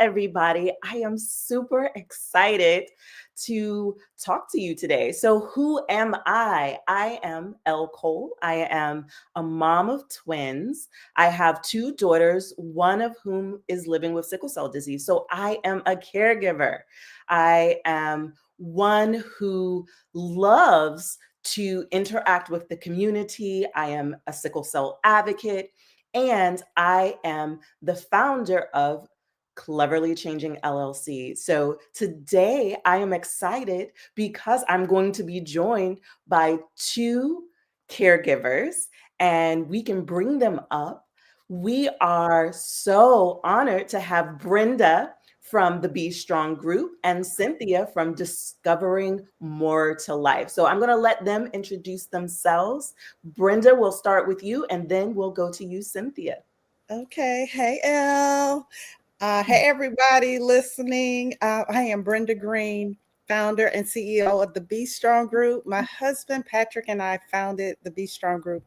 everybody. I am super excited to talk to you today. So, who am I? I am Elle Cole. I am a mom of twins. I have two daughters, one of whom is living with sickle cell disease. So, I am a caregiver. I am one who loves to interact with the community. I am a sickle cell advocate. And I am the founder of Cleverly Changing LLC. So today I am excited because I'm going to be joined by two caregivers and we can bring them up. We are so honored to have Brenda from the Be Strong group and Cynthia from Discovering More to Life. So I'm going to let them introduce themselves. Brenda, we'll start with you and then we'll go to you, Cynthia. Okay. Hey, Elle. Hey, everybody listening. I am Brenda Green, founder and CEO of the Be Strong Group. My husband, Patrick, and I founded the Be Strong Group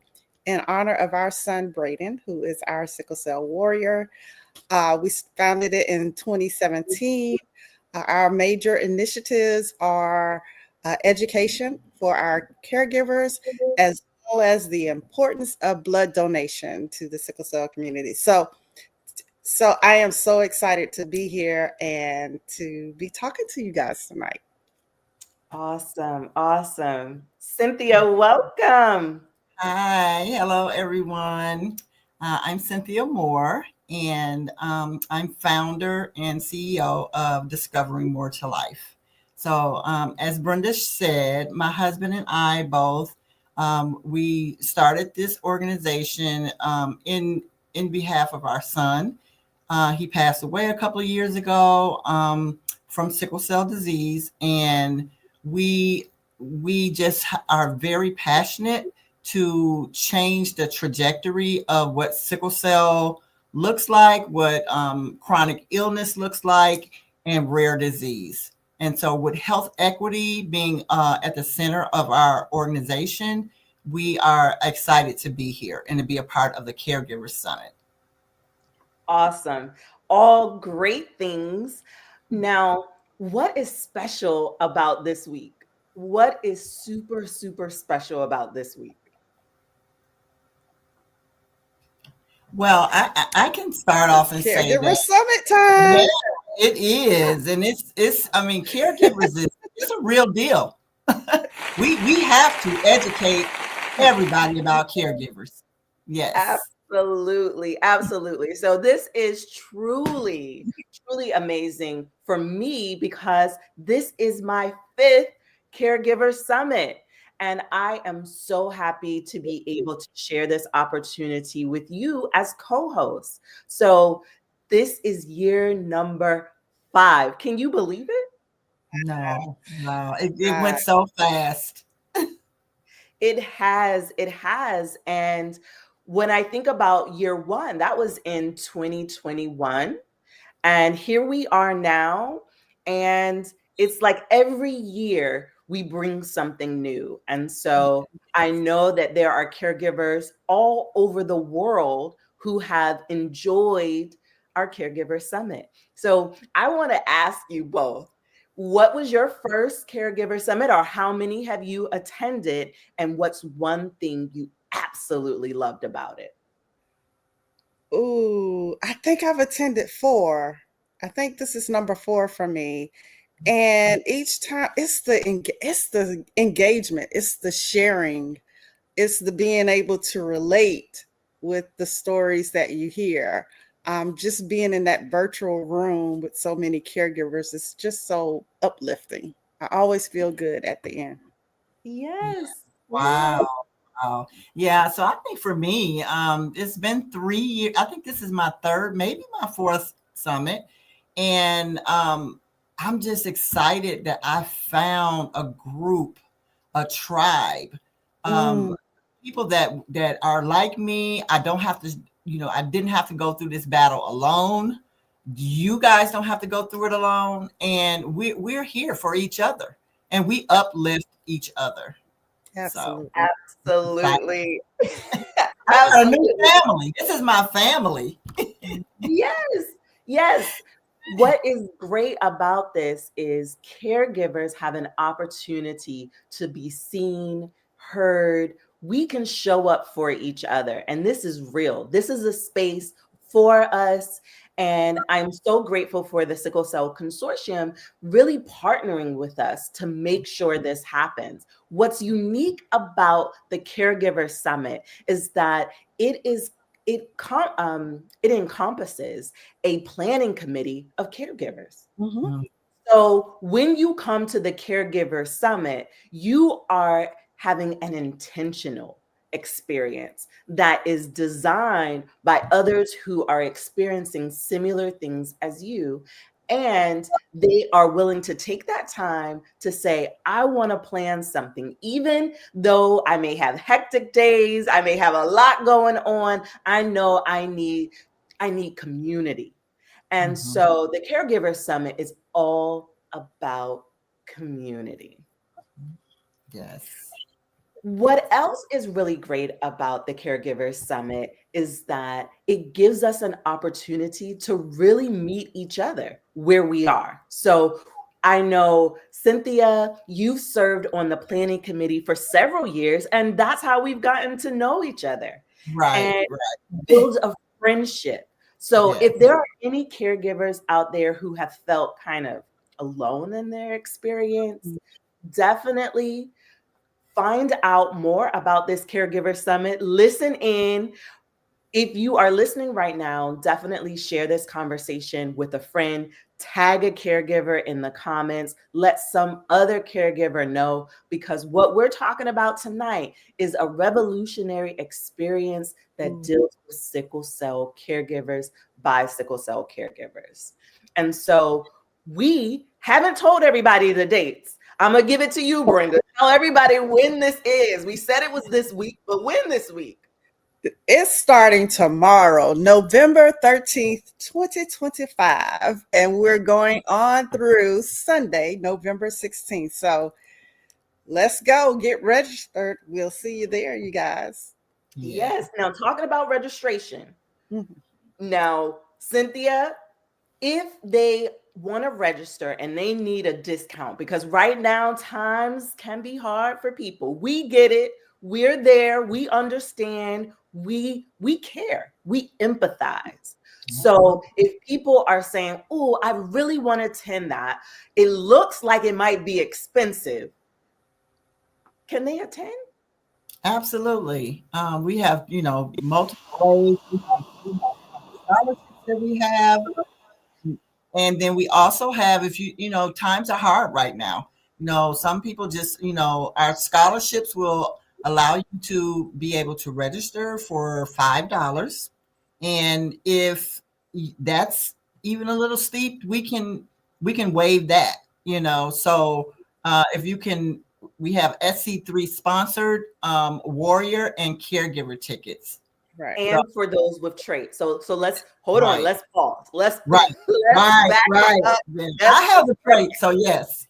in honor of our son, Braden, who is our sickle cell warrior. We founded it in 2017. Our major initiatives are education for our caregivers, as well as the importance of blood donation to the sickle cell community. So I am so excited to be here and to be talking to you guys tonight. Awesome. Awesome. Cynthia, welcome. Hi, hello everyone. I'm Cynthia Moore, and I'm founder and CEO of Discovering More to Life. So, as Brenda said, my husband and I both we started this organization in behalf of our son. He passed away a couple of years ago from sickle cell disease, and we just are very passionate to change the trajectory of what sickle cell looks like, what chronic illness looks like, and rare disease. And so with health equity being at the center of our organization, we are excited to be here and to be a part of the Caregivers Summit. Awesome. All great things. Now, what is special about this week? What is super, super special about this week? Well, I can start off and say Caregiver that Summit time. it is, and it's. I mean, caregivers is it's a real deal. we have to educate everybody about caregivers. Yes. Absolutely, absolutely. So this is truly, truly amazing for me because this is my fifth Caregiver Summit. And I am so happy to be able to share this opportunity with you as co-hosts. So this is year number 5. Can you believe it? No, it went so fast. It has, it has. And when I think about year 1, that was in 2021. And here we are now. And it's like every year we bring something new. And so I know that there are caregivers all over the world who have enjoyed our Caregiver Summit. So I want to ask you both, what was your first Caregiver Summit, or how many have you attended? And what's one thing you absolutely loved about it? Ooh, I think I've attended 4. I think this is number 4 for me. And each time it's the engagement, it's the sharing, it's the being able to relate with the stories that you hear. Just being in that virtual room with so many caregivers is just so uplifting. I always feel good at the end. Yes. Wow. Wow. Yeah. So I think for me, it's been 3 years. I think this is my third, maybe my fourth summit. And I'm just excited that I found a group, a tribe, Mm, people that are like me. I don't have to, I didn't have to go through this battle alone. You guys don't have to go through it alone. And we're here for each other, and we uplift each other. So absolutely. Absolutely. I got a new Absolutely. family. This is my family. Yes. Yes. What is great about this is caregivers have an opportunity to be seen, heard. We can show up for each other. And this is real. This is a space for us. And I'm so grateful for the Sickle Cell Consortium really partnering with us to make sure this happens. What's unique about the Caregiver Summit is that it encompasses a planning committee of caregivers. Mhm. Mm, So when you come to the Caregiver Summit, you are having an intentional experience that is designed by others who are experiencing similar things as you. And they are willing to take that time to say, I want to plan something, even though I may have hectic days, I may have a lot going on. I know I need community. And mhm. so the Caregiver Summit is all about community. Yes. What else is really great about the Caregivers Summit is that it gives us an opportunity to really meet each other where we are. So I know, Cynthia, you've served on the planning committee for several years, and that's how we've gotten to know each other Right, and right. build a friendship. So Yes. if there are any caregivers out there who have felt kind of alone in their experience, definitely find out more about this Caregiver Summit. Listen in. If you are listening right now, definitely share this conversation with a friend. Tag a caregiver in the comments. Let some other caregiver know, because what we're talking about tonight is a revolutionary experience that Mm. deals with sickle cell caregivers by sickle cell caregivers. And so we haven't told everybody the dates. I'm going to give it to you, Brenda. Tell everybody when this is. We said it was this week, but when this week? It's starting tomorrow, November 13th, 2025, and we're going on through Sunday, November 16th. So let's go get registered. We'll see you there, you guys. Yeah. Yes. Now, talking about registration. Mhm. Now, Cynthia, if they want to register and they need a discount, because right now times can be hard for people. We get it. We're there. We understand. We care. We empathize. So if people are saying, "Oh, I really want to attend that. It looks like it might be expensive." Can they attend? Absolutely. We have, multiple ways. We have scholarships that we have. And then we also have, if times are hard right now. Some people just, our scholarships will allow you to be able to register for $5. And if that's even a little steep, we can waive that, So if you can, we have SC3 sponsored warrior and caregiver tickets. Right. So, And for those with traits. So let's hold on. right. Let's pause. Let's Right, let's right, back it right. up. Then Let's I have a trait, so yes.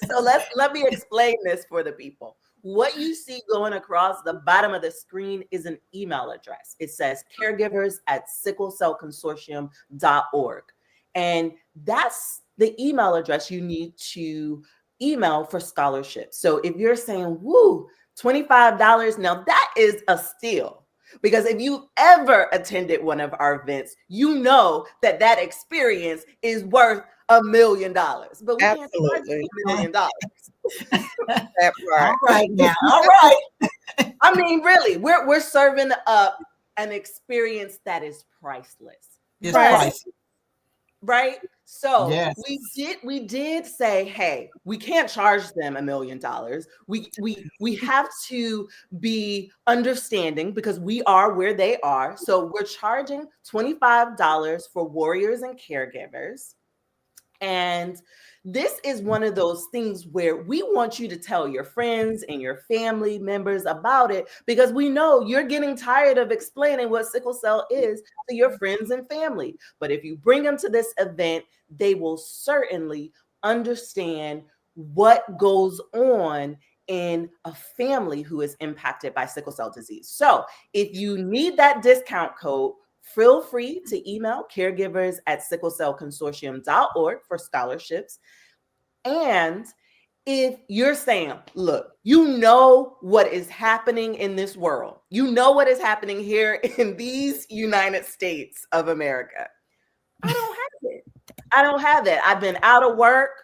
So let me explain this for the people. What you see going across the bottom of the screen is an email address. It says caregivers at sicklecellconsortium.org. And that's the email address you need to email for scholarships. So if you're saying, woo, $25, now that is a steal. Because if you ever attended one of our events, you know that that experience is worth $1 million, but we can't charge you Absolutely. $1 million. That All part. right now. All right. I mean, really, we're serving up an experience that is priceless. It's But Right. priceless. right, so Yes. we did say, hey, we can't charge them $1 million. We have to be understanding because we are where they are. So we're charging $25 for warriors and caregivers. And this is one of those things where we want you to tell your friends and your family members about it, because we know you're getting tired of explaining what sickle cell is to your friends and family. But if you bring them to this event, they will certainly understand what goes on in a family who is impacted by sickle cell disease. So if you need that discount code feel free to email caregivers@sicklecellconsortium.org for scholarships. And if you're saying, look, you know what is happening in this world, you know what is happening here in these United States of America, I don't have it. I don't have it. I've been out of work.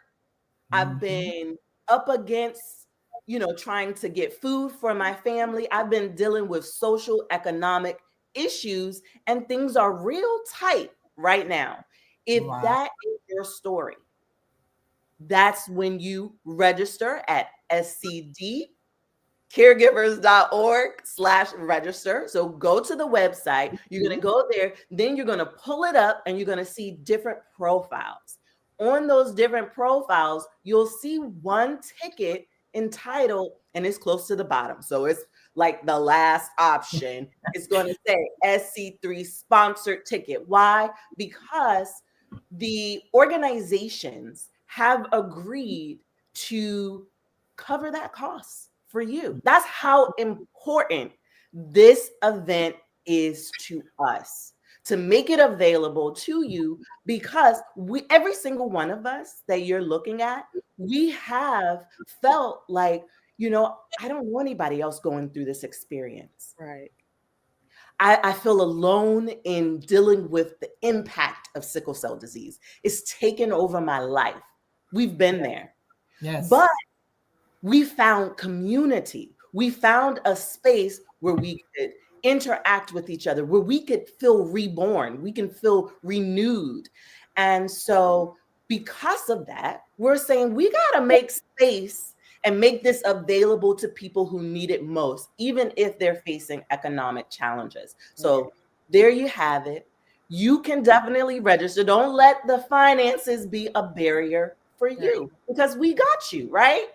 I've been up against, trying to get food for my family. I've been dealing with social economic issues, and things are real tight right now. If Wow. that is your story, that's when you register at scdcaregivers.org/register. So go to the website, you're going to go there, then you're going to pull it up and you're going to see different profiles. On those different profiles, you'll see one ticket entitled, and it's close to the bottom. So it's like the last option. It's going to say SC3 sponsored ticket. Why? Because the organizations have agreed to cover that cost for you. That's how important this event is to us, to make it available to you, because every single one of us that you're looking at, we have felt like, I don't want anybody else going through this experience. Right. I feel alone in dealing with the impact of sickle cell disease. It's taken over my life. We've been there. Yes. But we found community. We found a space where we could interact with each other, where we could feel reborn, we can feel renewed. And so because of that, we're saying we got to make space and make this available to people who need it most, even if they're facing economic challenges. So there you have it. You can definitely register. Don't let the finances be a barrier for you, because we got you, right?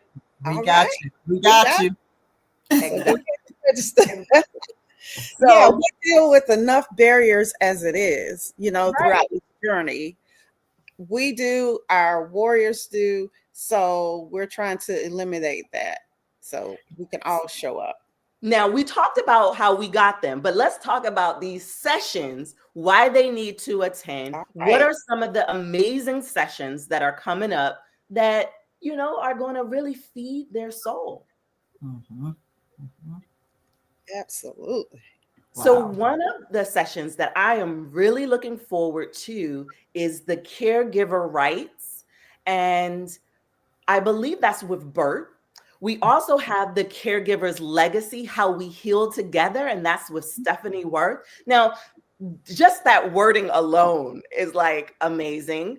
We got you. We got you. Exactly. Yeah, we deal with enough barriers as it is, throughout this journey. We do, our warriors do. So we're trying to eliminate that so we can all show up. Now, we talked about how we got them, but let's talk about these sessions, why they need to attend. What are some of the amazing sessions that are coming up that, are going to really feed their soul? Absolutely. So one of the sessions that I am really looking forward to is the caregiver rights. And I believe that's with Bert. We also have the caregiver's legacy, how we heal together. And that's with Stephanie Worth. Now, just that wording alone is like amazing.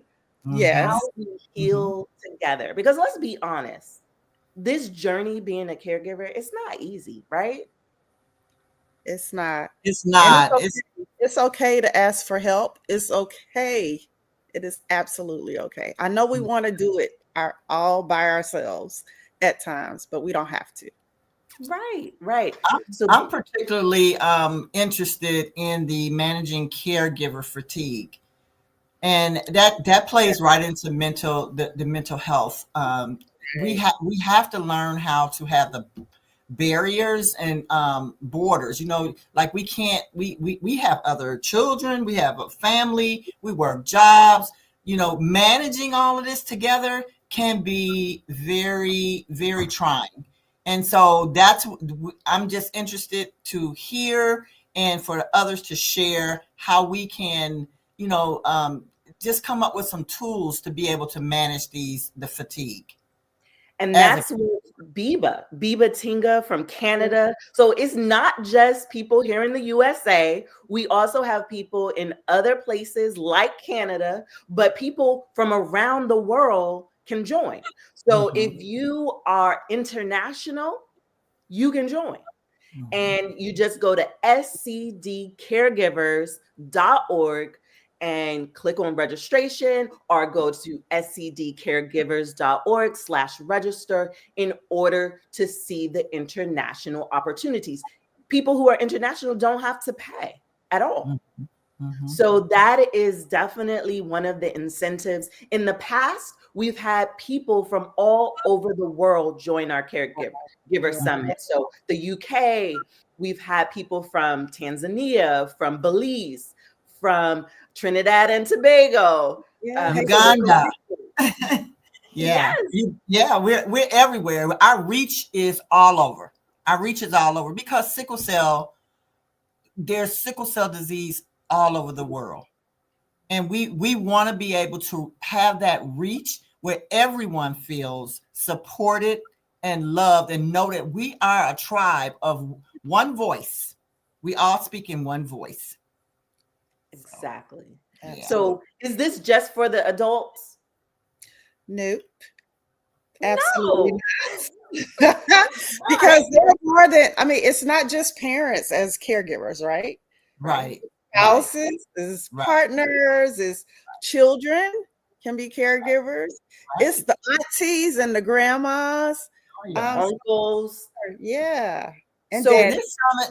Yes. How we heal together. Because let's be honest, this journey being a caregiver, it's not easy, right? It's not. It's not. It's okay to ask for help. It's okay. It is absolutely okay. I know we want to do it all by ourselves at times, but we don't have to. Right. I'm particularly interested in the managing caregiver fatigue, and that plays right into the mental health. We have to learn how to have the barriers and borders. Like we have other children, we have a family, we work jobs. Managing all of this together can be very, very trying. And so I'm just interested to hear and for others to share how we can, just come up with some tools to be able to manage the fatigue. And that's with Biba Tinga from Canada. So it's not just people here in the USA. We also have people in other places like Canada, but people from around the world can join. So if you are international, you can join. And you just go to scdcaregivers.org and click on registration, or go to scdcaregivers.org/register in order to see the international opportunities. People who are international don't have to pay at all. So that is definitely one of the incentives. In the past, we've had people from all over the world join our Caregiver Summit. So the UK, we've had people from Tanzania, from Belize, from Trinidad and Tobago, Yeah. Hey, Puerto Uganda. Rico. Yeah. Yes, Yeah, we're everywhere. Our reach is all over. Our reach is all over because there's sickle cell disease all over the world. And we want to be able to have that reach where everyone feels supported and loved and know that we are a tribe of one voice. We all speak in one voice. So, exactly. yeah. So is this just for the adults? nope, absolutely No. not. Because there are more than, I mean, it's not just parents as caregivers, right? Right. Right. Right. Spouses, is Right. partners, is children can be caregivers. It's Right. the aunties and the grandmas. Oh yeah. So, Uncles. yeah. And And So daddy.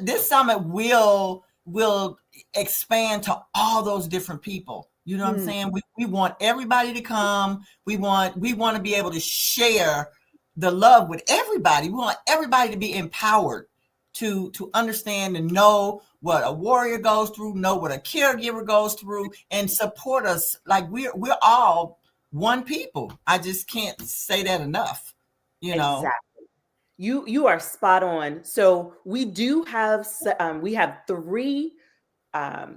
this summit will expand to all those different people. You know what I'm Hmm. saying? We want everybody to come. We want to be able to share the love with everybody. We want everybody to be empowered to understand and know what a warrior goes through, know what a caregiver goes through, and support us. Like we're all one people. I just can't say that enough. You know. exactly. You are spot on. So we have three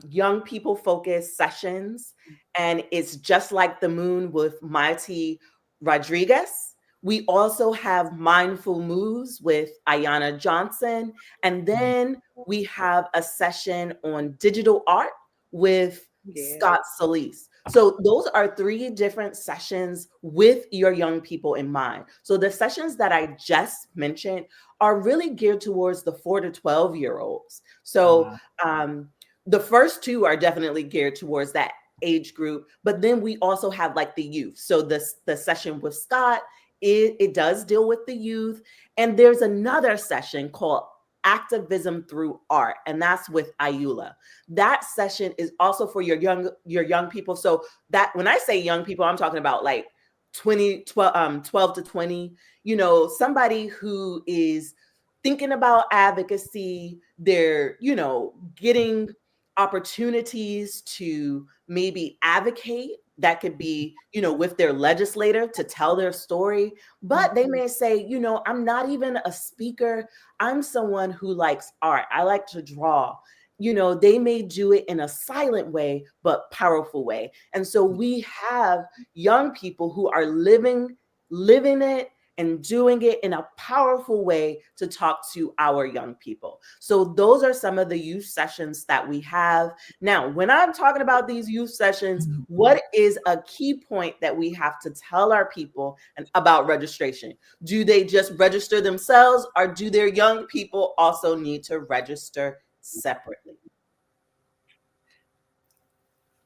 young people focused sessions, and it's just like the moon with Mighty Rodriguez. We also have mindful moves with Ayana Johnson, and then we have a session on digital art with Yeah. Scott Solis. So those are three different sessions with your young people in mind. So the sessions that I just mentioned are really geared towards the 4 to 12-year-olds. So um, the first two are definitely geared towards that age group, but then we also have like the youth. So the session with Scott, it does deal with the youth, and there's another session called activism through art, and that's with Ayula. That session is also for your young people. So that when I say young people, I'm talking about like 12 to 20, somebody who is thinking about advocacy, they're, getting opportunities to maybe advocate. That could be, with their legislator to tell their story. But they may say, I'm not even a speaker. I'm someone who likes art. I like to draw. They may do it in a silent way, but powerful way. And so we have young people who are living it and doing it in a powerful way to talk to our young people. So those are some of the youth sessions that we have. Now, when I'm talking about these youth sessions, what is a key point that we have to tell our people about registration? Do they just register themselves, or do their young people also need to register separately?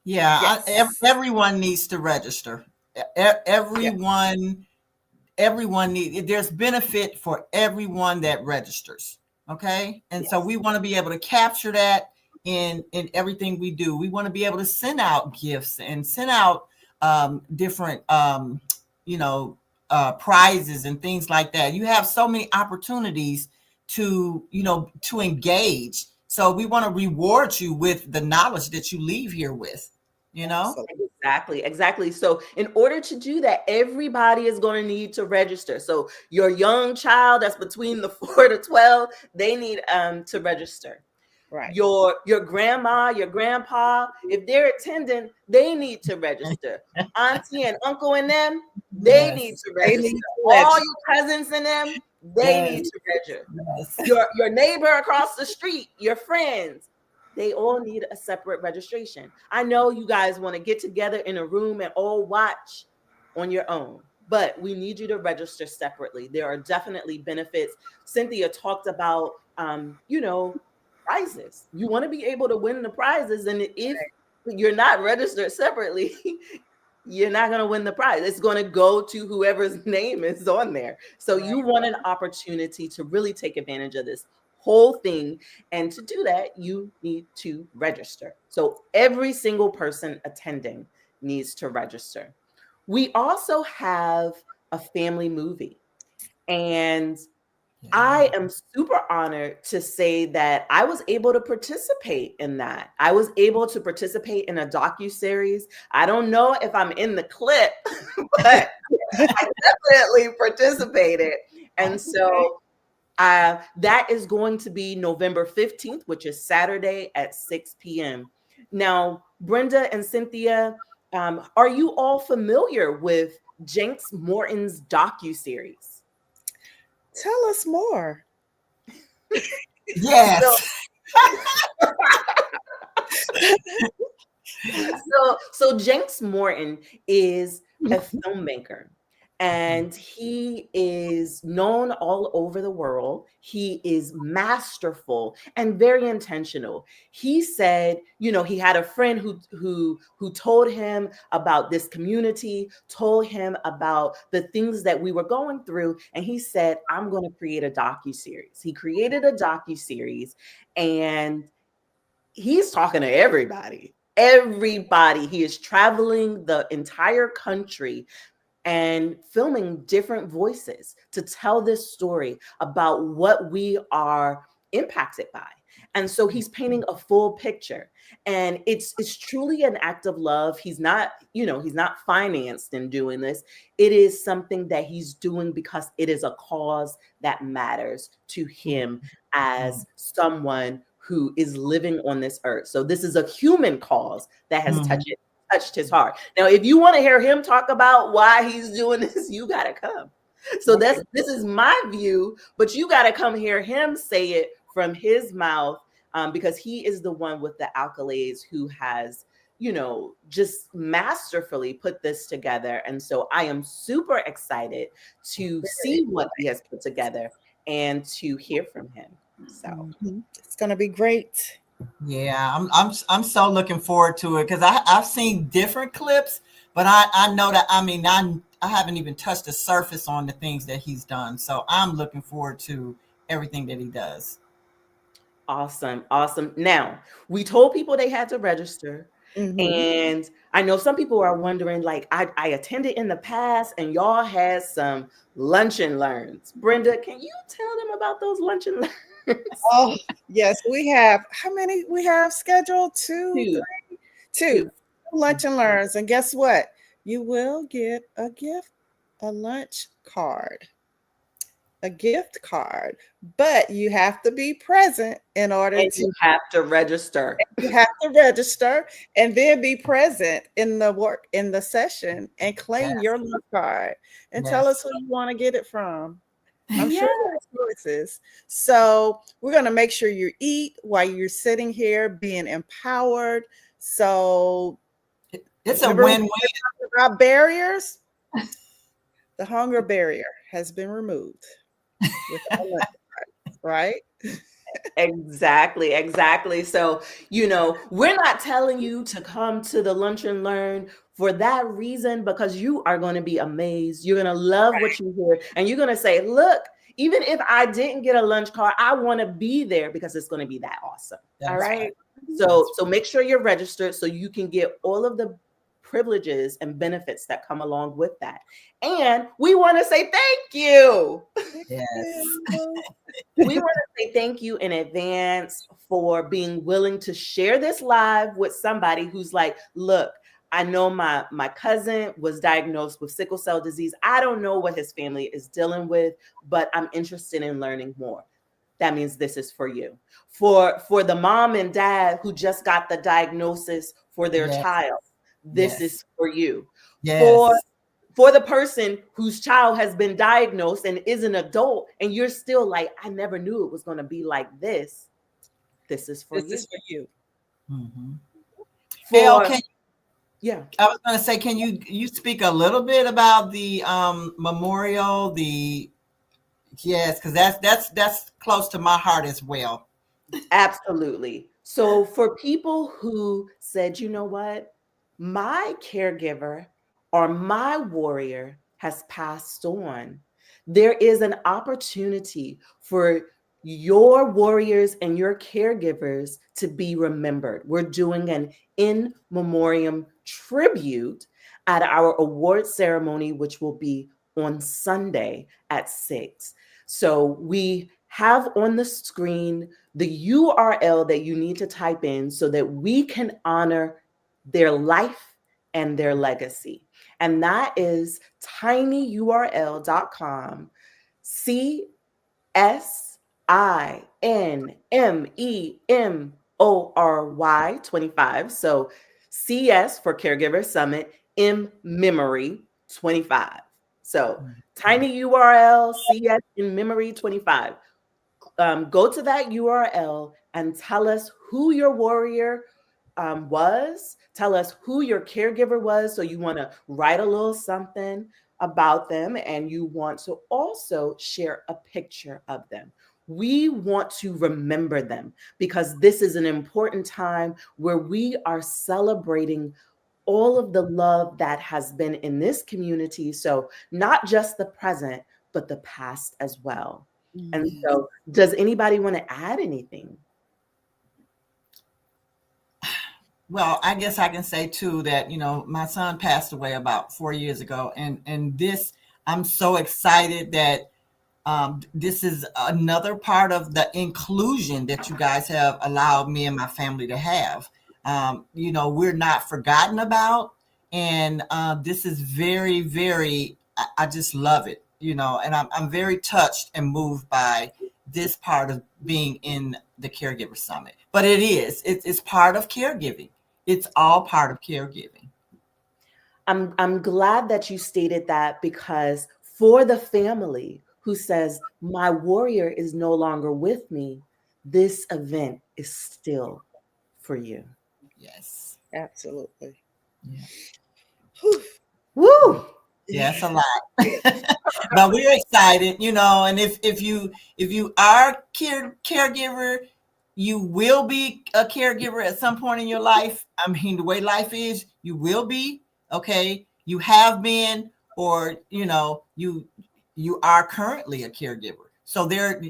Yeah, Yes. everyone needs to register. Yeah. Everyone need there's benefit for everyone that registers. Okay, and so Yes. we want to be able to capture that in everything we do. We want to be able to send out gifts and send out different you know prizes and things like that. You have so many opportunities to engage. So we want to reward you with the knowledge that you leave here with. You know. Absolutely. Exactly. So, in order to do that, everybody is going to need to register. So, your young child that's between the 4 to 12, they need to register. Right. Your grandma, your grandpa, if they're attending, they need to register. Auntie and uncle and them, they need Yes. to They register. need to All register. your cousins and them, they need Yes. to register. Yes. Your neighbor across the street, your friends, they all need a separate registration. I know you guys want to get together in a room and all watch on your own, but we need you to register separately. There are definitely benefits. Cynthia talked about prizes. You want to be able to win the prizes, and if you're not registered separately, you're not going to win the prize. It's going to go to whoever's name is on there. So Right. you want an opportunity to really take advantage of this whole thing. And to do that, you need to register. So every single person attending needs to register. We also have a family movie. And I am super honored to say that I was able to participate in that. I was able to participate in a docu-series. I don't know if I'm in the clip, but I definitely participated. And Okay. so that is going to be November 15th, which is Saturday at 6 p.m. Now, Brenda and Cynthia, are you all familiar with Jenks Morton's docu-series? Tell us more. So, Yes. so Jenks Morton is a filmmaker, and he is known all over the world. He is masterful and very intentional. He said, he had a friend who told him about this community, told him about the things that we were going through, and he said, "I'm going to create a docu-series." He created a docu-series, and he's talking to everybody. Everybody. He is traveling the entire country and filming different voices to tell this story about what we are impacted by. And so he's painting a full picture. And it's truly an act of love. He's not financed in doing this. It is something that he's doing because it is a cause that matters to him as someone who is living on this earth. So this is a human cause that has touched his heart. Now, if you want to hear him talk about why he's doing this, you got to come. So Okay. this is my view, but you got to come hear him say it from his mouth, because he is the one with the accolades who has, just masterfully put this together. And so I am super excited to see what he has put together and to hear from him. So It's going to be great. Yeah, I'm so looking forward to it because I've seen different clips, but I know that I haven't even touched the surface on the things that he's done. So I'm looking forward to everything that he does. awesome. Awesome. Now, we told people they had to register. Hmm. And I know some people are wondering, like, I attended in the past and y'all had some lunch and learns. Brenda, can you tell them about those lunch and learns? Oh, yes, we have. How many we have scheduled? Two, Two, three, two. two. Lunch and learns. And guess what? You will get a gift, a lunch card, a gift card, but you have to be present in order And to, you have to register. you have to register and then be present in the session and claim Yes, your lunch card and tell us yes, who you want to get it from. I'm Yeah. sure there's choices. So we're going to make sure you eat while you're sitting here being empowered. So it's a remember when win-win. we talked about barriers? The hunger barrier has been removed with our lunch, right? Exactly, exactly. So, we're not telling you to come to the lunch and learn for that reason, because you are going to be amazed. You're going to love what you hear, and you're going to say, look, even if I didn't get a lunch card, I want to be there because it's going to be that awesome. All That's right. right. So, That's so make sure you're registered so you can get all of the privileges and benefits that come along with that. And we want to say thank you. Thank yes. you. We want to say thank you in advance for being willing to share this live with somebody who's like, look, I know my cousin was diagnosed with sickle cell disease. I don't know what his family is dealing with, but I'm interested in learning more. That means this is for you. For the mom and dad who just got the diagnosis for their Yes. child, this Yes. is for you. For Yes. for the person whose child has been diagnosed and is an adult, and you're still like, I never knew it was going to be like this is for This you. is for you. Mhm. El, For Yeah. I was going to say, can you speak a little bit about the memorial? Yes, because that's close to my heart as well. Absolutely. So for people who said, you know what, my caregiver or my warrior has passed on, there is an opportunity for your warriors and your caregivers to be remembered. We're doing an in memoriam tribute at our award ceremony, which will be on Sunday at 6. So we have on the screen the URL that you need to type in so that we can honor their life and their legacy. And that is tinyurl.com. CSINMEMORY 25. So CS for Caregiver Summit, M Memory 25. So tiny URL, CS in Memory 25. Go to that URL and tell us who your warrior was. Tell us who your caregiver was. So you want to write a little something about them, and you want to also share a picture of them. We want to remember them because this is an important time where we are celebrating all of the love that has been in this community. So, not just the present, but the past as well. And so, does anybody want to add anything? Well, I guess I can say too that, my son passed away about 4 years ago, and this, I'm so excited that this is another part of the inclusion that you guys have allowed me and my family to have. We're not forgotten about, and this is very, very. I just love it, and I'm very touched and moved by this part of being in the Caregiver Summit. But it's part of caregiving. It's all part of caregiving. I'm glad that you stated that, because for the family who says, my warrior is no longer with me, this event is still for you. Yes. Absolutely. Yeah. Woo! Yes, a lot. But we're excited, and if you are a caregiver, you will be a caregiver at some point in your life. I mean, the way life is, you will be, okay? You have been, or you are currently a caregiver. So there,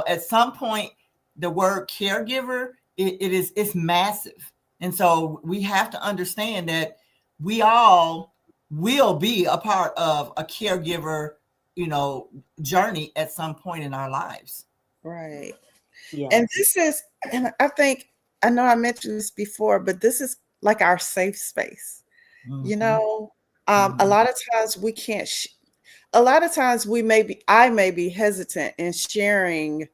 at some point, the word caregiver, it's massive. And so we have to understand that we all will be a part of a caregiver, journey at some point in our lives. Right. And Yes. this is, and I know I mentioned this before, but this is like our safe space. You Mhm. know, a Mhm. lot of times we can't, a lot of times I may be hesitant in sharing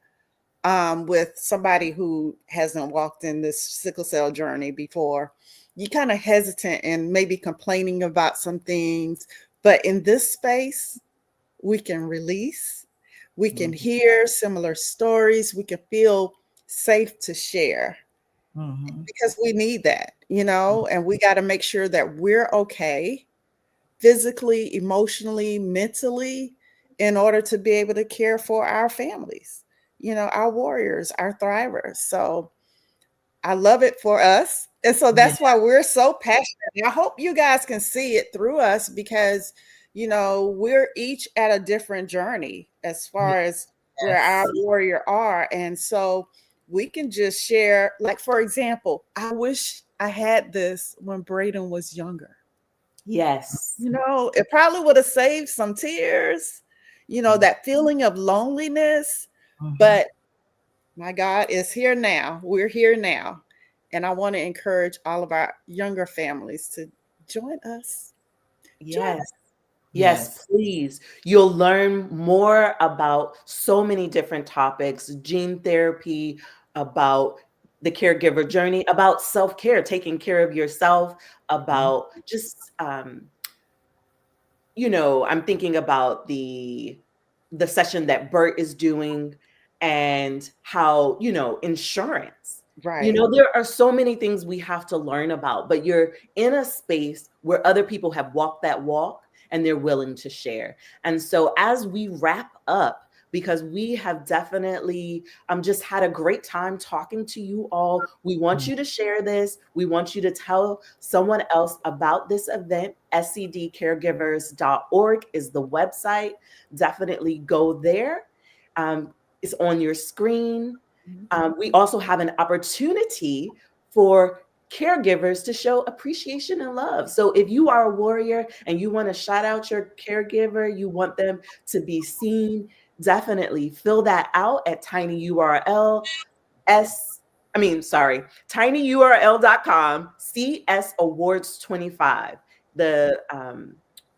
with somebody who hasn't walked in this sickle cell journey before. You kind of hesitant and maybe complaining about some things, but in this space, we can release, we can Mhm. hear similar stories, we can feel safe to share Mhm. because we need that, and we got to make sure that we're okay physically, emotionally, mentally, in order to be able to care for our families, our warriors, our thrivers. So I love it for us. And so Yeah. that's why we're so passionate. And I hope you guys can see it through us because, we're each at a different journey as far as where our Yes. warrior are. And so we can just share, like, for example, I wish I had this when Braden was younger. Yes. It probably would have saved some tears, that feeling of loneliness. Mhm. But my God is here now. We're here now. And I want to encourage all of our younger families to join us. Join Yes. us. Yes, Yes. please. You'll learn more about so many different topics, gene therapy, about the caregiver journey, about self-care, taking care of yourself, Mhm. about just I'm thinking about the session that Bert is doing, and how, insurance. Right. There are so many things we have to learn about, but you're in a space where other people have walked that walk and they're willing to share. And so as we wrap up, because we have definitely just had a great time talking to you all. We want Mhm. you to share this. We want you to tell someone else about this event. scdcaregivers.org is the website. Definitely go there. It's on your screen. Mhm. We also have an opportunity for caregivers to show appreciation and love. So if you are a warrior and you want to shout out your caregiver, you want them to be seen, definitely fill that out at tinyurl.com CS Awards 25. The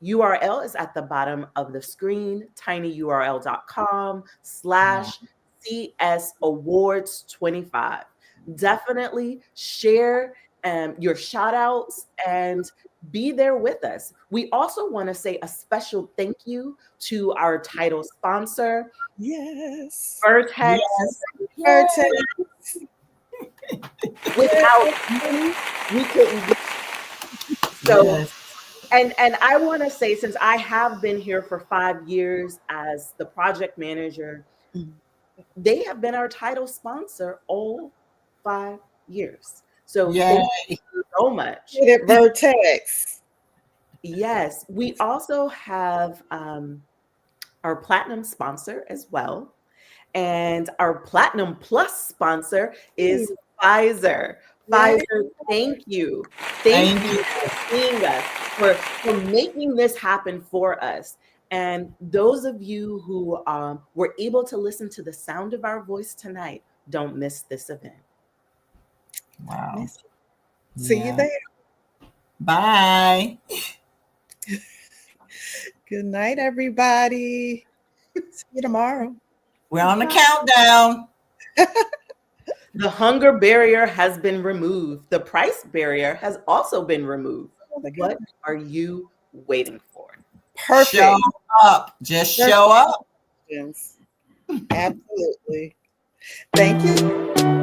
URL is at the bottom of the screen, tinyurl.com/CS Awards 25. Definitely share your shout outs and be there with us. We also want to say a special thank you to our title sponsor, Yes. Vertex. Vertex. Without you, we couldn't do it. So, Yes. and I want to say, since I have been here for 5 years as the project manager, they have been our title sponsor all 5 years. So Yay. thank you so much. Get it, Vertex. Yes, we also have our platinum sponsor as well. And our Platinum Plus sponsor is Pfizer. Pfizer, thank you. Thank you for seeing us, for making this happen for us. And those of you who were able to listen to the sound of our voice tonight, don't miss this event. Wow. See you there. Bye. Good night, everybody. See you tomorrow. We're on the countdown. The hunger barrier has been removed. The price barrier has also been removed. What are you waiting for? Perfect. Show up. Just show up. Absolutely. Thank you.